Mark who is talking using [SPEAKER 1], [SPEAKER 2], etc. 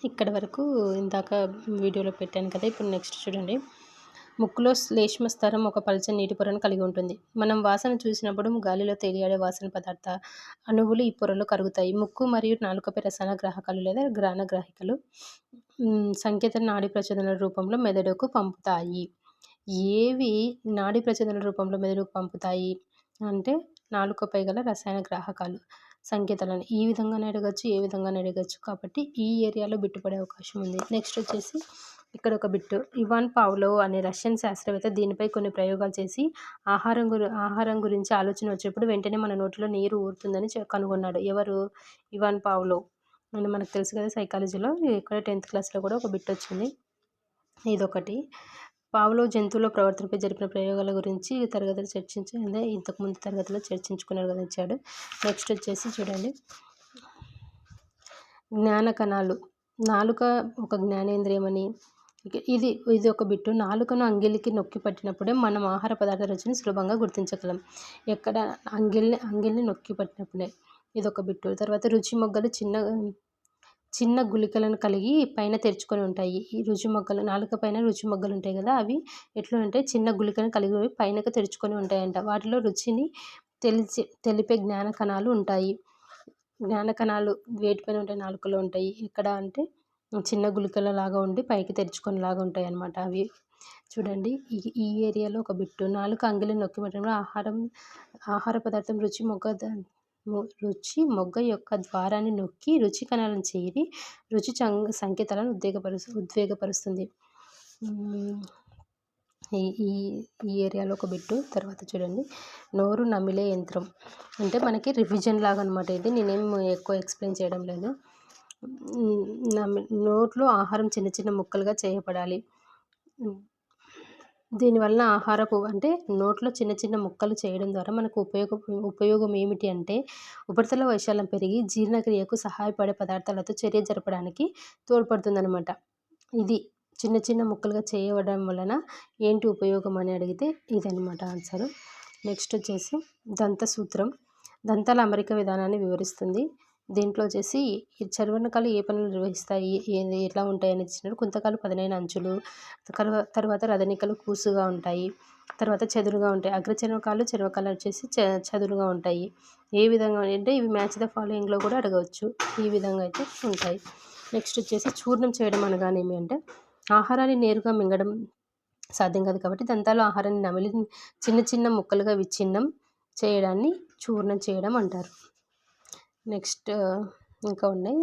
[SPEAKER 1] ఇక్కడ వరకు ఇందాక వీడియోలో పెట్టాను కదా. ఇప్పుడు నెక్స్ట్ చూడండి. ముక్కులో శ్లేష్మ స్తరం ఒక పల్చని నీటి పొరను కలిగి ఉంటుంది. మనం వాసన చూసినప్పుడు గాలిలో తేలియాడే వాసన పదార్థ అణువులు ఈ పొరలో కరుగుతాయి. ముక్కు మరియు నాలుకపై రసాయన గ్రాహకాలు లేదా గ్రాహకలు సంకేత నాడీ ప్రచోదనల రూపంలో మెదడుకు పంపుతాయి. ఏవి నాడీ ప్రచోదనల రూపంలో మెదడుకు పంపుతాయి అంటే నాలుకపై గల రసాయన గ్రాహకాలు సంకేతాలను ఈ విధంగానే అడగచ్చు, ఏ విధంగానే అడగచ్చు. కాబట్టి ఈ ఏరియాలో బిట్టు పడే అవకాశం ఉంది. నెక్స్ట్ వచ్చేసి ఇక్కడ ఒక బిట్టు. ఇవాన్ పావ్లోవ్ అనే రష్యన్ శాస్త్రవేత్త దీనిపై కొన్ని ప్రయోగాలు చేసి ఆహారం గురించి ఆలోచన వచ్చినప్పుడు వెంటనే మన నోటిలో నీరు ఊరుతుందని కనుగొన్నాడు. ఎవరు? ఇవాన్ పావ్లోవ్ అని మనకు తెలుసు కదా సైకాలజీలో. ఇక్కడ 10th క్లాస్లో కూడా ఒక బిట్ వచ్చింది. ఇదొకటి. పావ్లోవ్ జంతువుల ప్రవర్తనపై జరిపిన ప్రయోగాల గురించి తరగతిలో అదే ఇంతకుముందు తరగతిలో చర్చించుకున్నారు కదా ఇచ్చాడు. నెక్స్ట్ వచ్చేసి చూడండి. జ్ఞాన కణాలు. నాలుక ఒక జ్ఞానేంద్రియమని ఇది ఒక బిట్టు. నాలుకను అంగిలికి నొక్కి పట్టినప్పుడే మనం ఆహార పదార్థ రుచిని సులభంగా గుర్తించగలం. ఎక్కడ? అంగిల్ని నొక్కి పట్టినప్పుడే. ఇదొక బిట్టు. తర్వాత రుచి మొగ్గలు చిన్న గుళికలను కలిగి పైన తెరుచుకొని ఉంటాయి. ఈ రుచి మొగ్గలు నాలుక పైన రుచి మొగ్గలు ఉంటాయి కదా, అవి ఎట్లా అంటే చిన్న గుళికలను కలిగి పైనకు తెరుచుకొని ఉంటాయంట. వాటిలో రుచిని తెలిపే జ్ఞాన కణాలు ఉంటాయి. జ్ఞాన కణాలు వేటిపైన ఉంటాయి? నాలుకలో ఉంటాయి. ఎక్కడ అంటే చిన్న గుళికల లాగా ఉండి పైకి తెరుచుకొని లాగా ఉంటాయి అన్నమాట అవి. చూడండి ఈ ఏరియాలో ఒక బిట్టు. నాలుక అంగిలిని నొక్కి పట్టడంలో ఆహార పదార్థం రుచి మొగ్గ యొక్క ద్వారాన్ని నొక్కి రుచి కణాలను చేరి రుచి సంకేతాలను ఉద్వేగపరుస్తుంది. ఈ ఏరియాలో ఒక బిట్టు. తర్వాత చూడండి. నోరు నమిలే యంత్రం అంటే మనకి రివిజన్ లాగా అనమాట. ఇది నేనేం ఎక్కువ ఎక్స్ప్లెయిన్ చేయడం లేదు. నోట్లో ఆహారం చిన్న చిన్న ముక్కలుగా చేయబడాలి. దీనివల్ల అంటే నోట్లో చిన్న చిన్న ముక్కలు చేయడం ద్వారా మనకు ఉపయోగం ఏమిటి అంటే ఉపరితల వైశాల్యం పెరిగి జీర్ణక్రియకు సహాయపడే పదార్థాలతో చర్య జరపడానికి తోడ్పడుతుందన్నమాట. ఇది చిన్న చిన్న ముక్కలుగా చేయడం వలన ఏంటి ఉపయోగం అని అడిగితే ఇదన్నమాట ఆన్సరు. నెక్స్ట్ వచ్చేసి దంతసూత్రం. దంతాల అమరిక విధానాన్ని వివరిస్తుంది. దీంట్లో వచ్చేసి ఈ చర్వణకాలు ఏ పనులు నిర్వహిస్తాయి, ఎట్లా ఉంటాయి అనేది ఇచ్చినారు. కుంతకాలు పదునైన అంచులు, తర్వాత రదనికలు కూసుగా ఉంటాయి, తర్వాత చదురుగా ఉంటాయి. అగ్రచర్మకాలు చర్మకాలు వచ్చేసి చదురుగా ఉంటాయి. ఏ విధంగా అంటే ఇవి మ్యాచ్ ద ఫాలోయింగ్లో కూడా అడగవచ్చు. ఈ విధంగా అయితే ఉంటాయి. నెక్స్ట్ వచ్చేసి చూర్ణం చేయడం అనగానేమి అంటే ఆహారాన్ని నేరుగా మింగడం సాధ్యం కాదు కాబట్టి దంతాలు ఆహారాన్ని నమిలి చిన్న చిన్న ముక్కలుగా విచ్ఛిన్నం చేయడాన్ని చూర్ణం చేయడం అంటారు. నెక్స్ట్ ఇంకా ఉన్నాయి.